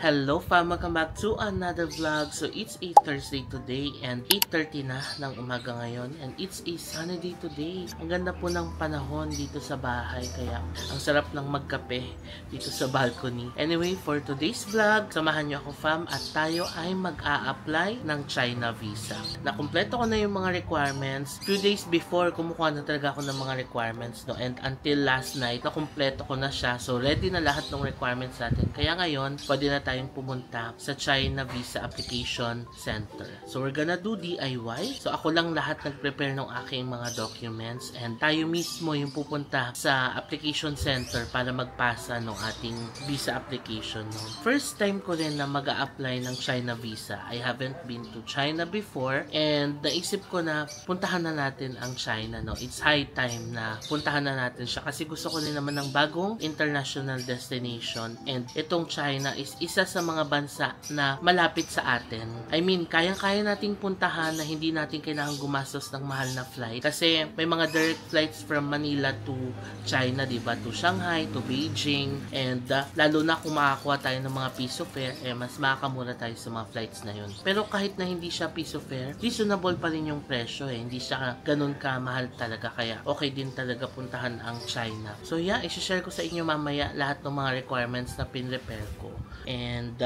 Hello fam! Welcome back to another vlog. So it's a Thursday today and 8:30 na ng umaga ngayon and it's a sunny day today. Ang ganda po ng panahon dito sa bahay kaya ang sarap ng magkape dito sa balcony. Anyway, for today's vlog, samahan niyo ako fam at tayo ay mag-a-apply ng China visa. Nakumpleto ko na yung mga requirements. Few days before, kumukuha na talaga ako ng mga requirements, no? And until last night, nakumpleto ko na siya. So ready na lahat ng requirements natin. Kaya ngayon, pwede na tayong pumunta sa China Visa Application Center. So we're gonna do DIY. So ako lang lahat nag-prepare ng aking mga documents and tayo mismo yung pupunta sa application center para magpasa ng ating visa application. No? First time ko rin na mag-a-apply ng China Visa. I haven't been to China before and naisip ko na puntahan na natin ang China. No? It's high time na puntahan na natin siya kasi gusto ko rin naman ng bagong international destination and itong China is isa sa mga bansa na malapit sa atin. I mean, kayang-kaya nating puntahan na hindi natin kailangan gumastos ng mahal na flight. Kasi may mga direct flights from Manila to China, diba? To Shanghai, to Beijing. And lalo na kung makakuha tayo ng mga piso fare, mas makakamura tayo sa mga flights na yun. Pero kahit na hindi siya piso fare, reasonable pa rin yung presyo eh. Hindi siya ganun kamahal talaga. Kaya okay din talaga puntahan ang China. So yeah, isi-share ko sa inyo mamaya lahat ng mga requirements na pinrepare ko. And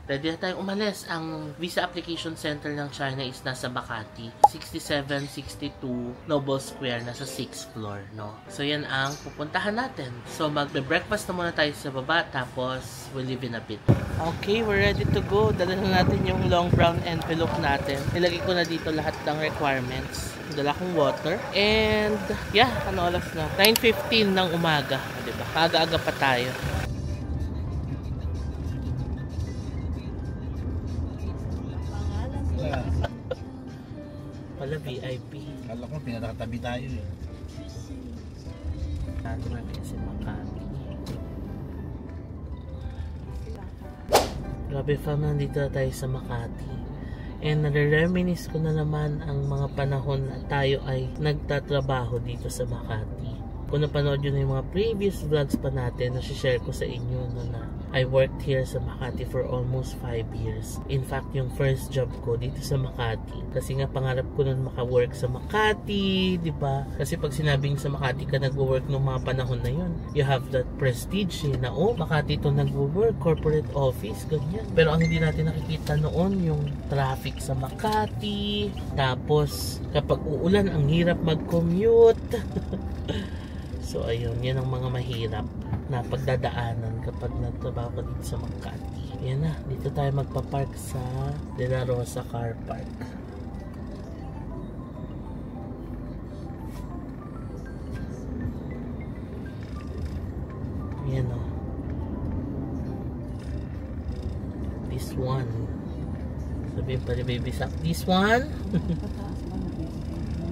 ready na tayong umalis. Ang visa application center ng China is nasa Makati 6762 Noble Square, nasa 6th floor, no? So yan ang pupuntahan natin. So magbe-breakfast na muna tayo sa baba tapos we'll leave in a bit. Okay, we're ready to go. Dala na natin yung long brown envelope natin. Nilagay ko na dito lahat ng requirements. Dala kong water. And yeah, ano oras na? 9:15 ng umaga, diba? Aga-aga pa tayo. Wala VIP. Kala ko pinatatabi tayo eh. Ano na kasi Makati. Grabe fam, nandito na tayo sa Makati. And nare-reminisce ko na naman ang mga panahon na tayo ay nagtatrabaho dito sa Makati. Kung napanood yun yung mga previous vlogs pa natin, nasi-share ko sa inyo no, na I worked here sa Makati for almost 5 years. In fact, yung first job ko dito sa Makati. Kasi nga pangarap ko nun maka-work sa Makati, di ba? Kasi pag sinabing sa Makati ka nagwo-work nung mga panahon na yun, you have that prestige eh, na oh, Makati to nagwo-work, corporate office, ganyan. Pero ang hindi natin nakikita noon, yung traffic sa Makati. Tapos, kapag uulan, ang hirap mag-commute. So ayun, yan ang mga mahirap na pagdadaanan kapag nagtrabaho ka dito sa Makati. Yan na, dito tayo magpa-park sa De La Rosa Car Park. Yan o. This one. Sabihin pa ni Baby Sak, this one?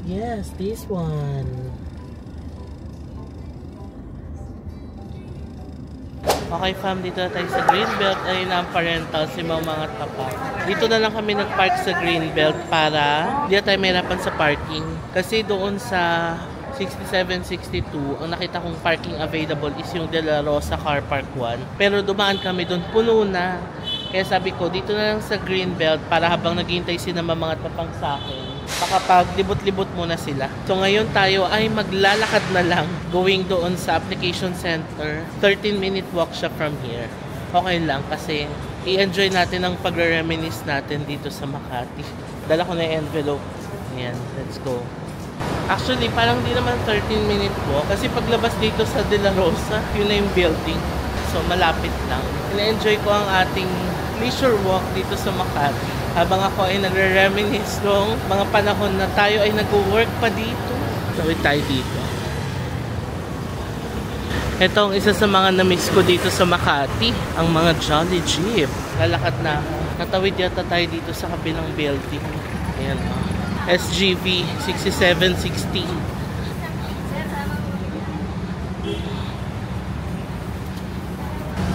Yes, this one. Okay fam, dito na tayo sa Greenbelt. Ayun na ang parental, si mga tapat. Dito na lang kami nag-park sa Greenbelt para hindi na tayo mahirapan sa parking. Kasi doon sa 6762, ang nakita kong parking available is yung De La Rosa Car Park 1. Pero dumaan kami doon, puno na. Kaya sabi ko, dito na lang sa Greenbelt para habang naghihintay si na mga tapang sa akin, makapag-libot-libot muna sila. So ngayon tayo ay maglalakad na lang going doon sa application center. 13-minute walk siya from here. Okay lang kasi i-enjoy natin ang pagre-reminisce natin dito sa Makati. Dala ko na yung envelope. Ayan, let's go. Actually, parang di naman 13-minute walk kasi paglabas dito sa De La Rosa, yun na yung building. So malapit lang. I-enjoy ko ang ating leisure walk dito sa Makati. Habang ako ay nagre-reminisce ng mga panahon na tayo ay nag-work pa dito. Tawid tayo dito. Ito ang isa sa mga na-miss ko dito sa Makati. Ang mga Jolly Jeep. Lalakad na ako. Natawid yata tayo dito sa kabilang building. Ayan o. SGV 6716.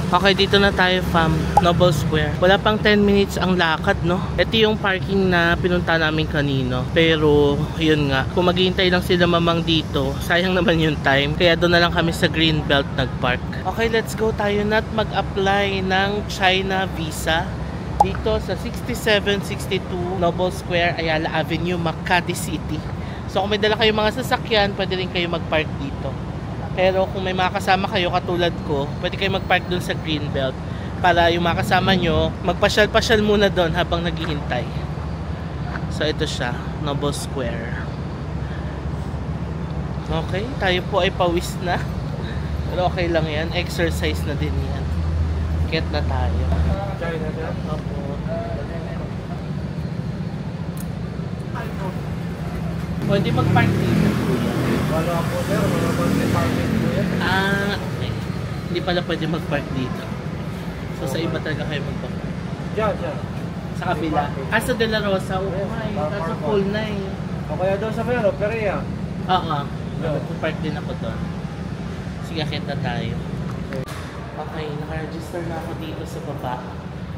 Okay, dito na tayo, fam. Noble Square. Wala pang 10 minutes ang lakad, no? Ito yung parking na pinunta namin kanino. Pero, yun nga. Kung maghihintay lang sila mamang dito, sayang naman yung time. Kaya doon na lang kami sa Greenbelt nagpark. Okay, let's go tayo na mag-apply ng China visa. Dito sa 6762 Noble Square, Ayala Avenue, Makati City. So, kung may dala kayong mga sasakyan, pwede rin kayo mag-park dito. Pero kung may mga kasama kayo katulad ko, pwede kayo mag-park doon sa Greenbelt para yung mga kasama nyo, magpasyal-pasyal muna doon habang naghihintay. So ito siya, Noble Square. Okay, tayo po ay pawis na. Pero okay lang yan, exercise na din yan. Get na tayo. Opo. Pwede mag-park dito. Wala po sir, wala po may parking po yan. Hindi pala pwede mag-park dito. So sa iba talaga kayo mag-park. Diyan. Sa kabila. Sa De La Rosa, ay, kaso full na eh. O kaya doon sa Mero, Perea. Oo. Mag-park din ako doon. Sige, kita tayo. Okay, naka-register na ako dito sa baba.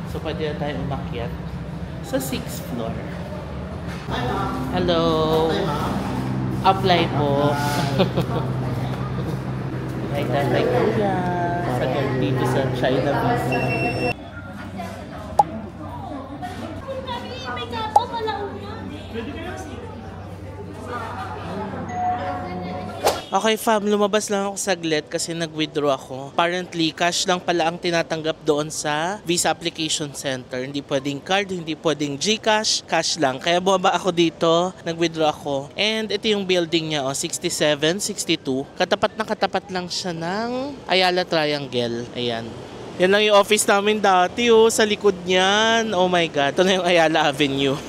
So pwede na tayo umakyat sa 6th floor. Hello. Apply po. Ay, tatay kuya. Sagad dito sa China visa. Okay fam, lumabas lang ako saglit kasi nag-withdraw ako. Apparently, cash lang pala ang tinatanggap doon sa Visa Application Center. Hindi pwedeng card, hindi pwedeng GCash, cash lang. Kaya bumaba ako dito, nag-withdraw ako. And ito yung building niya, 6762. Katapat na katapat lang siya ng Ayala Triangle. Ayan. Yan lang yung office namin dati, sa likod niyan. Oh my God, ito na yung Ayala Avenue.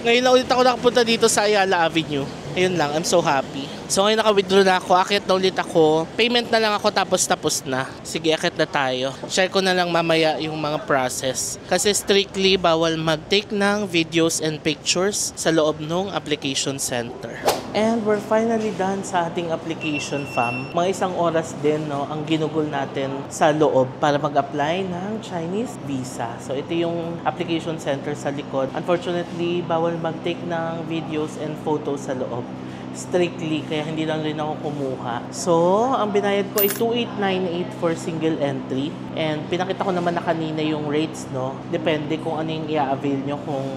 Ngayon na ulit ako nakapunta dito sa Ayala Avenue. Ayun lang, I'm so happy. So ngayon naka-withdraw na ako, akit na ulit ako. Payment na lang ako tapos na. Sige, akit na tayo. Share ko na lang mamaya yung mga process. Kasi strictly bawal mag-take ng videos and pictures sa loob ng application center. And we're finally done sa ating application, fam. Mga isang oras din, no, ang ginugol natin sa loob para mag-apply ng Chinese visa. So ito yung application center sa likod. Unfortunately, bawal mag-take ng videos and photos sa loob. Strictly, kaya hindi lang rin ako kumuha. So, ang binayad ko ay 2,898 for single entry. And pinakita ko naman na kanina yung rates, no? Depende kung ano yung i-avail nyo, kung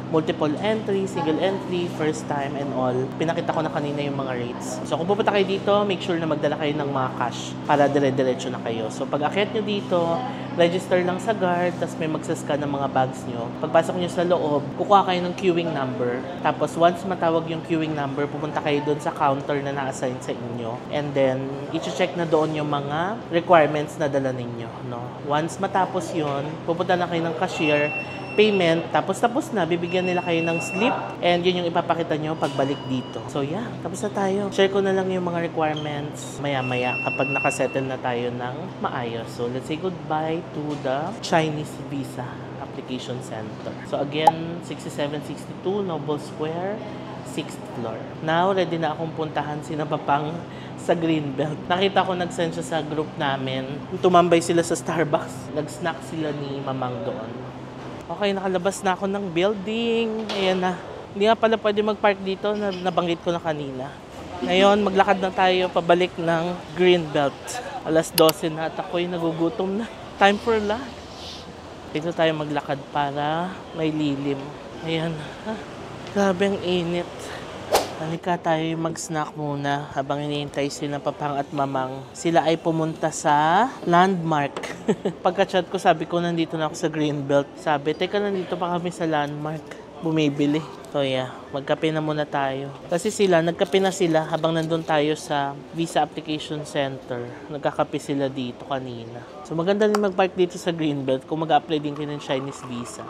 multiple entry, single entry, first time, and all. Pinakita ko na kanina yung mga rates. So, kung pupunta kayo dito, make sure na magdala kayo ng mga cash para dire-diretso na kayo. So, pag akyat nyo dito, register lang sa guard, tapos may magsascan ng mga bags nyo. Pagpasok nyo sa loob, kukuha kayo ng queuing number. Tapos, once matawag yung queuing number, pupunta kayo doon sa counter na na-assign sa inyo. And then, i-check na doon yung mga requirements na dala ninyo. No? Once matapos yun, pupunta na kayo ng cashier, payment, tapos na, bibigyan nila kayo ng slip, and yun yung ipapakita nyo pagbalik dito. So yeah, tapos na tayo. Share ko na lang yung mga requirements maya-maya kapag nakasettle na tayo ng maayos. So let's say goodbye to the Chinese Visa Application Center. So again, 6762 Noble Square, 6th floor. Now, ready na akong puntahan si Napapang sa Greenbelt. Nakita ko nag-send siya sa group namin. Tumambay sila sa Starbucks. Nag-snack sila ni Mamang doon. Okay, nakalabas na ako ng building. Ayan na. Hindi nga pala pwede mag-park dito. Nabanggit ko na kanina. Ngayon, maglakad na tayo pabalik ng Greenbelt. Alas 12 na at ako'y nagugutom na. Time for lunch. Dito tayo maglakad para may lilim. Ayan. Grabe ang init. Halika tayo mag-snack muna habang hinihintay sila Papang at Mamang. Sila ay pumunta sa Landmark. Pagka-chat ko, sabi ko nandito na ako sa Greenbelt. Sabi, teka, nandito pa kami sa Landmark. Bumibili. So yeah, magkape na muna tayo. Kasi nagkape na sila habang nandun tayo sa Visa Application Center. Nagkakape sila dito kanina. So maganda rin mag-park dito sa Greenbelt kung mag-apply din kayo ng Chinese Visa.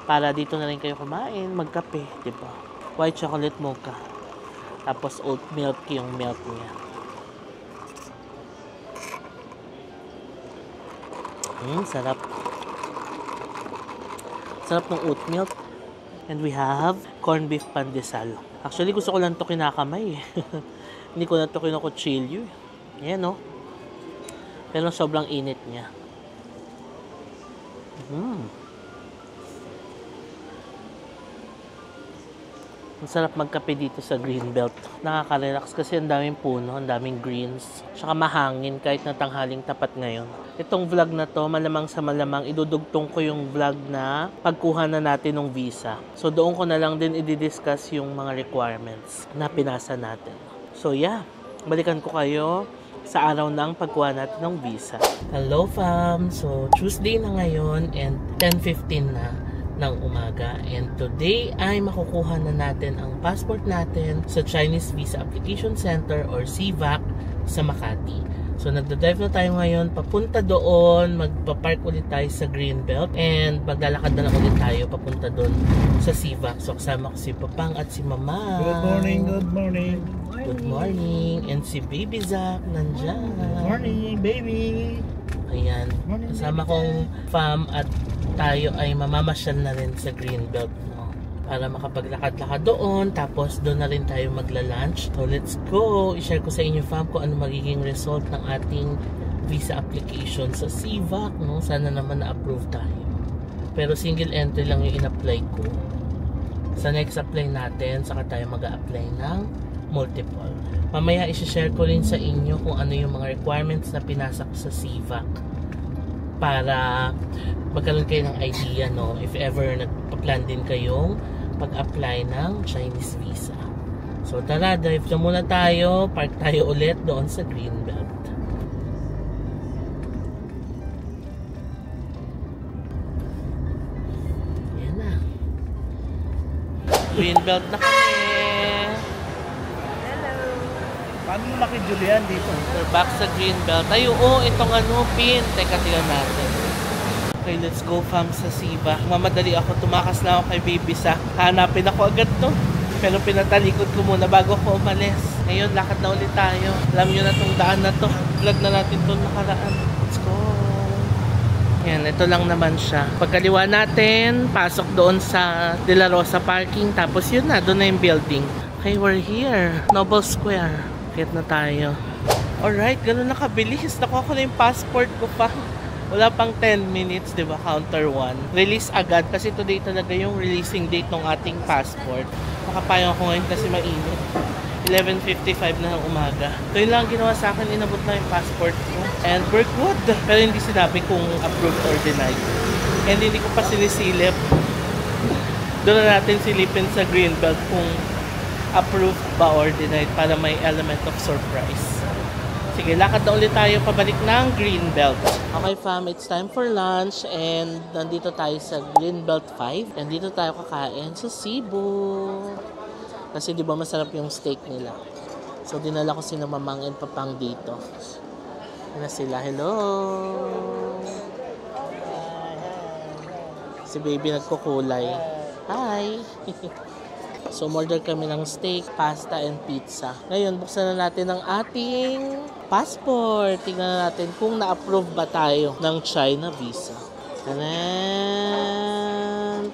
Para dito na rin kayo kumain, magkape, diba? White chocolate mocha. Tapos oat milk yung milk niya. Sarap. Sarap ng oat milk. And we have corned beef pandesal. Actually, gusto ko lang ito kinakamay. Hindi ko na ito kinukutsilyo. Ayan, no? Pero sobrang init niya. Masarap magkape dito sa Greenbelt. Nakaka-relax kasi ang daming puno, ang daming greens. Tsaka mahangin kahit na tanghaling tapat ngayon. Itong vlog na to, malamang sa malamang, idudugtong ko yung vlog na pagkuha na natin ng visa. So doon ko na lang din i-discuss yung mga requirements na pinasa natin. So yeah, balikan ko kayo sa araw ng pagkuha natin ng visa. Hello fam! So Tuesday na ngayon and 10:15 na ng umaga. And today ay makukuha na natin ang passport natin sa Chinese Visa Application Center or CVAC sa Makati. So nagda-drive na tayo ngayon papunta doon, magpa-park ulit tayo sa Greenbelt and maglalakad na lang ulit tayo papunta doon sa CVAC. So kasama ko si Papang at si Mama. Good morning, good morning. Good morning. And si Baby Zach nandyan. Good morning, baby. Ayan, kasama kong fam at tayo ay mamamasyal na rin sa Greenbelt, no? Para makapaglakad-lakad doon, tapos doon na rin tayo magla-lunch. So let's go! I-share ko sa inyo fam kung ano magiging result ng ating visa application sa CVAC, no? Sana naman na-approve tayo. Pero single entry lang yung in-apply ko. Sa next apply natin, saka tayo mag-a-apply ng multiple. Mamaya i-share ko rin sa inyo kung ano yung mga requirements na pinasa ko sa CVAC para magkaroon kayo ng idea, no, if ever nagpa-plan din kayong mag-apply ng Chinese visa. So tara, drive na muna tayo, park tayo ulit doon sa Greenbelt. Yan na. Greenbelt na kami. Paano lumaki Julian dito? We're back sa Greenbelt. Ay, oo, itong ano, pin. Teka, tingnan natin. Okay, let's go fam sa CVAC. Mamadali ako, tumakas na ako kay Baby Zach. Hanapin ako agad to. Pero pinatalikod ko muna bago ako umalis. Ngayon, lakad na ulit tayo. Alam nyo na tong daan na to. Vlog na natin to nakaraan. Let's go. Yan, ito lang naman siya. Pagkaliwa natin, pasok doon sa De La Rosa parking. Tapos yun na, doon na yung building. Okay, we're here. Noble Square. Kit na tayo. Alright, ganun na kabilis. Nakuha ko na yung passport ko pa. Wala pang 10 minutes, di ba? Counter 1. Release agad kasi today talaga yung releasing date ng ating passport. Makapayang ako ngayon kasi mainit. 11:55 na ng umaga. Ito yung lang ginawa sa akin. Inabot na yung passport ko. And we're good. Pero hindi sinabi kung approved or denied. And hindi ko pa sinisilip. Doon na natin silipin sa Greenbelt kung approved ba or denied para may element of surprise. Sige, lakad na ulit tayo pabalik ng Greenbelt. Okay fam, it's time for lunch and nandito tayo sa Greenbelt 5 and dito tayo kakain sa Cebu. Kasi di ba masarap yung steak nila. So dinala ko sina Mamang and Papang dito. Yan na sila. Hello! Si Baby nagkukulay. Hi! So, order kami ng steak, pasta, and pizza. Ngayon, buksan na natin ang ating passport. Tingnan na natin kung na-approve ba tayo ng China visa. Tanan!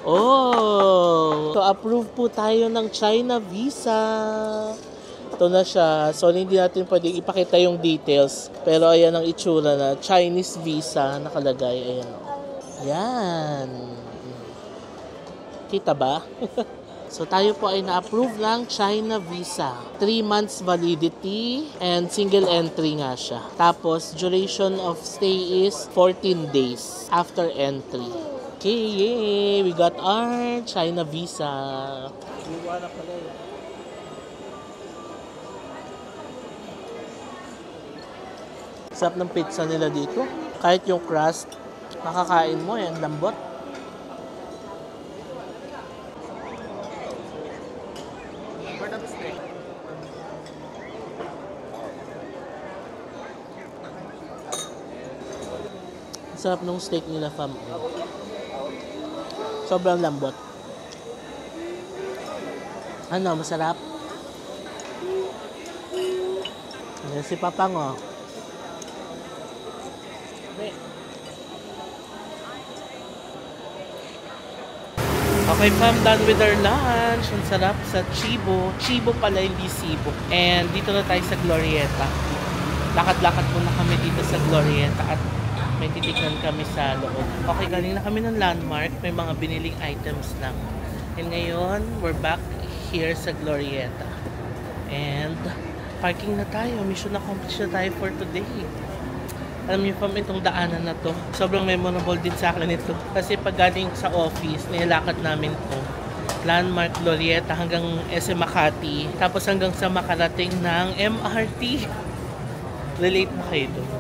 Oh! So, approve po tayo ng China visa. Ito na siya. So, hindi natin pwedeng ipakita yung details. Pero, ayan ang itsura na. Chinese visa nakalagay. Ayan. Yan. Kita ba? So tayo po ay na-approve ng China visa. 3 months validity and single entry nga siya. Tapos duration of stay is 14 days after entry. Okay, yay! We got our China visa. Iwan na pala yun. Sarap ng pizza nila dito. Kahit yung crust, makakain mo yan, lambot. Sarap nung steak nila fam. Sobrang lambot. Ano, masarap? Ayan si Papang oh. Okay fam, done with our lunch. Ang sarap sa Chibo. Chibo pala, hindi Cebu. And dito na tayo sa Glorieta. lakad-lakad muna kami dito sa Glorieta at may titignan kami sa loob. Okay, galing na kami ng Landmark. May mga biniling items lang. And ngayon, we're back here sa Glorieta. And parking na tayo. Mission accomplished na tayo for today. Alam niyo pa, itong daanan na to, sobrang memorable din sa akin ito. Kasi pag galing sa office, nilakad namin to. Landmark, Glorieta hanggang SM Makati. Tapos hanggang sa makarating ng MRT. Relate ba kayo doon?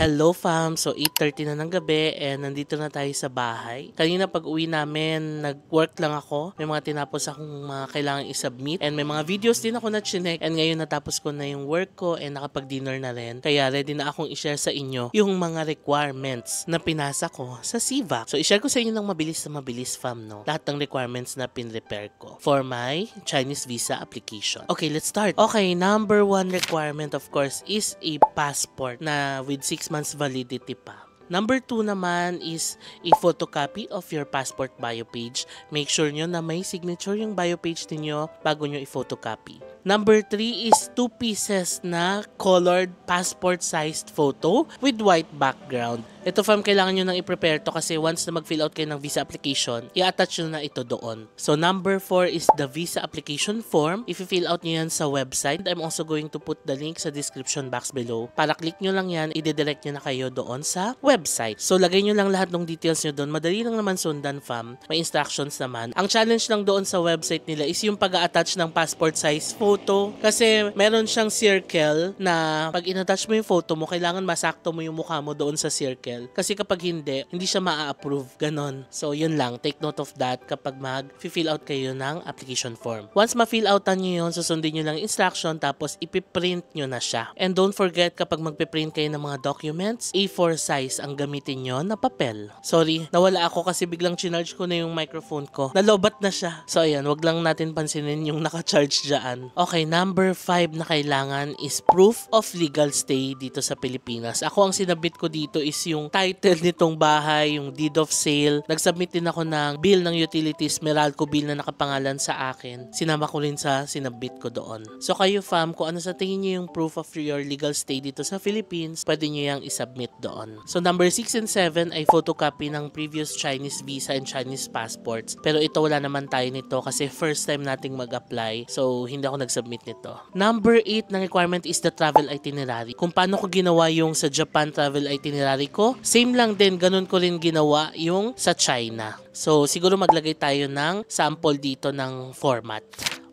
Hello fam! So 8:30 na ng gabi and nandito na tayo sa bahay. Kanina pag uwi namin, nag-work lang ako. May mga tinapos akong mga kailangan i-submit and may mga videos din ako na chinek. And ngayon natapos ko na yung work ko and nakapag-dinner na rin. Kaya ready na akong i-share sa inyo yung mga requirements na pinasa ko sa CVAC. So i-share ko sa inyo ng mabilis na mabilis fam, no? Lahat ng requirements na pin-repair ko for my Chinese visa application. Okay, let's start. Okay, number 1 requirement of course is a passport na with 6 months validity pa. Number 2 naman is a photocopy of your passport bio page. Make sure nyo na may signature yung bio page ninyo bago nyo i-photocopy. Number 3 is 2 pieces na colored passport-sized photo with white background. Ito fam, kailangan nyo nang i-prepare to kasi once na mag-fill out kayo ng visa application, i-attach nyo na ito doon. So number 4 is the visa application form. If you-fill out nyo yan sa website, I'm also going to put the link sa description box below. Para click nyo lang yan, i-direct nyo na kayo doon sa website. So lagay nyo lang lahat ng details nyo doon. Madali lang naman sundan fam. May instructions naman. Ang challenge lang doon sa website nila is yung pag-a-attach ng passport-sized photo. Kasi meron siyang circle na pag in-attach mo yung photo mo, kailangan masakto mo yung mukha mo doon sa circle. Kasi kapag hindi siya maa-approve. Ganon. So, yun lang. Take note of that kapag mag-fill out kayo ng application form. Once ma-fill outan nyo yun, susundin nyo lang instruction tapos ipiprint nyo na siya. And don't forget kapag magpiprint kayo ng mga documents, A4 size ang gamitin nyo na papel. Sorry, nawala ako kasi biglang chinarge ko na yung microphone ko. Nalobat na siya. So, ayan. Wag lang natin pansinin yung naka-charge dyan. Okay, number 5 na kailangan is proof of legal stay dito sa Pilipinas. Ako ang sinabit ko dito is yung title nitong bahay, yung deed of sale. Nag-submit din ako ng bill ng utilities, Meralco bill na nakapangalan sa akin. Sinama ko rin sa sinabit ko doon. So kayo fam, kung ano sa tingin nyo yung proof of your legal stay dito sa Philippines, pwede nyo yung isubmit doon. So number 6 and 7 ay photocopy ng previous Chinese visa and Chinese passports. Pero ito wala naman tayo nito kasi first time nating mag-apply. So hindi ako nag-submit nito. Number 8 na requirement is the travel itinerary. Kung paano ko ginawa yung sa Japan travel itinerary ko, same lang din, ganun ko rin ginawa yung sa China. So, siguro maglagay tayo ng sample dito ng format.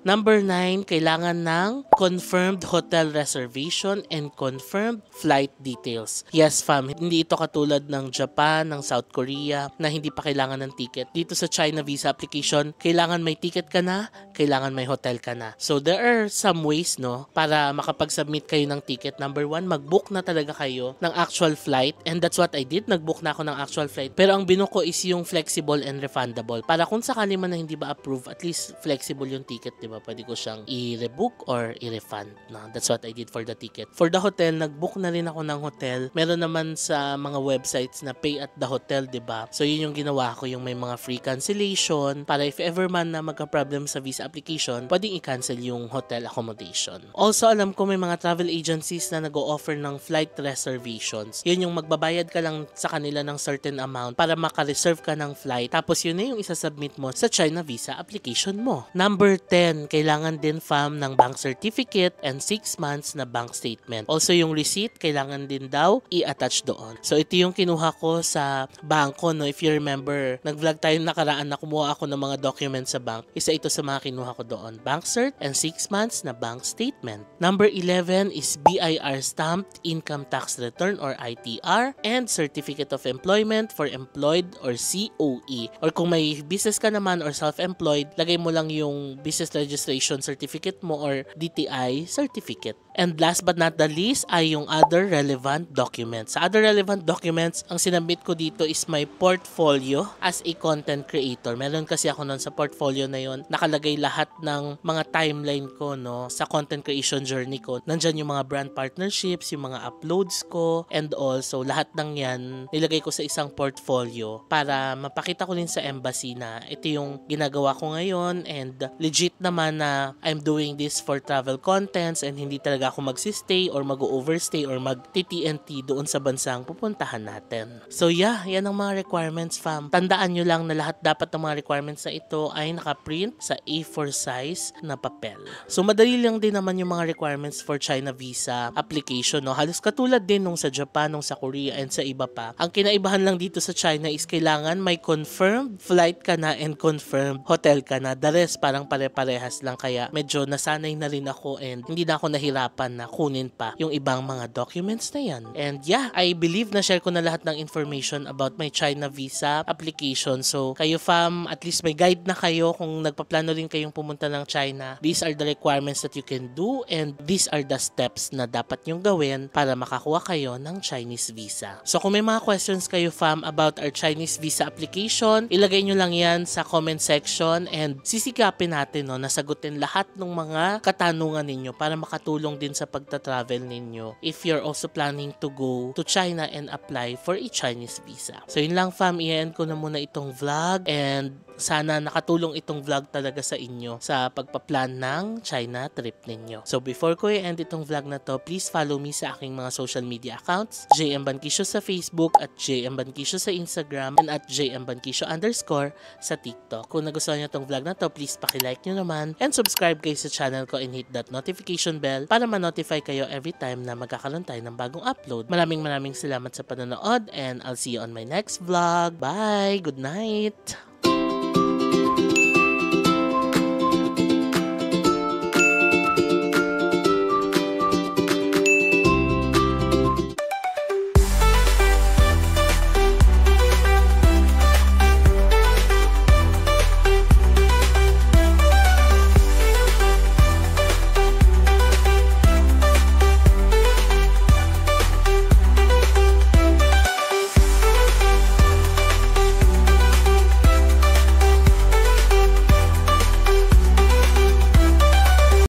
Number 9, kailangan ng confirmed hotel reservation and confirmed flight details. Yes, fam, hindi ito katulad ng Japan, ng South Korea, na hindi pa kailangan ng ticket. Dito sa China visa application, kailangan may ticket ka na, kailangan may hotel ka na. So, there are some ways, no, para makapag-submit kayo ng ticket. Number 1, mag-book na talaga kayo ng actual flight. And that's what I did. Nag-book na ako ng actual flight. Pero ang binook ko is yung flexible and refundable. Para kung sakali man na hindi ba approve, at least flexible yung ticket, di ba? Pwede ko siyang i-rebook or i-refund. No? That's what I did for the ticket. For the hotel, nag-book na rin ako ng hotel. Meron naman sa mga websites na pay at the hotel, di ba? So, yun yung ginawa ko, yung may mga free cancellation para if ever man na magka-problem sa visa application, pwedeng i-cancel yung hotel accommodation. Also, alam ko may mga travel agencies na nag-o-offer ng flight reservations. Yun yung magbabayad ka lang sa kanila ng certain amount para maka-reserve ka ng flight. Tapos yun na yung isasubmit mo sa China visa application mo. Number 10, kailangan din fam ng bank certificate and 6 months na bank statement. Also yung receipt, kailangan din daw i-attach doon. So ito yung kinuha ko sa bangko, no? If you remember, nag-vlog tayo nakaraan na kumuha ako ng mga documents sa bank. Isa ito sa mga kinuha ko doon. Bank cert and 6 months na bank statement. Number 11 is BIR stamped income tax return or ITR and certificate of employment for employed or COE. Or kung may business ka naman or self-employed, lagay mo lang yung business registration certificate mo or DTI certificate. And last but not the least ay yung other relevant documents. Sa other relevant documents, ang sinabit ko dito is my portfolio as a content creator. Meron kasi ako nun sa portfolio na yon, nakalagay lahat ng mga timeline ko, no, sa content creation journey ko. Nandyan yung mga brand partnerships, yung mga uploads ko, and also lahat ng yan nilagay ko sa isang portfolio para mapakita ko din sa embassy na ito yung ginagawa ko ngayon and legit naman na I'm doing this for travel contents and hindi talaga ako magsistay or mag-overstay or mag-TTNT doon sa bansang pupuntahan natin. So yeah, yan ang mga requirements, fam. Tandaan nyo lang na lahat dapat ng mga requirements na ito ay nakaprint sa A4 size na papel. So madali lang din naman yung mga requirements for China visa application, no? Halos katulad din nung sa Japan, nung sa Korea, and sa iba pa. Ang kinaibahan lang dito sa China is kailangan may confirmed flight ka na and confirmed hotel ka na. The rest parang pare-parehas lang, kaya medyo nasanay na rin ako and hindi na ako nahirapan na kunin pa yung ibang mga documents na yan. And yeah, I believe na share ko na lahat ng information about my China visa application. So kayo fam, at least may guide na kayo kung nagpaplano rin kayong pumunta ng China. These are the requirements that you can do and these are the steps na dapat nyong gawin para makakuha kayo ng Chinese visa. So kung may mga questions kayo fam about our Chinese visa application, ilagay nyo lang yan sa comment section and sisikapin natin, no, nasagutin lahat ng mga katanungan ninyo para makatulong din sa pagta-travel ninyo if you're also planning to go to China and apply for a Chinese visa. So yun lang fam, i-end ko na muna itong vlog and sana nakatulong itong vlog talaga sa inyo sa pagpa-plan ng China trip ninyo. So before ko i-end itong vlog na to, please follow me sa aking mga social media accounts, JM Banquisio sa Facebook at JM Banquisio sa Instagram and at JM Banquisio _ sa TikTok. Kung nagustuhan nyo itong vlog na to, please paki-like nyo naman and subscribe kayo sa channel ko and hit that notification bell para ma-notify kayo every time na magkakaroon tayo ng bagong upload. Maraming salamat sa panonood and I'll see you on my next vlog. Bye! Good night!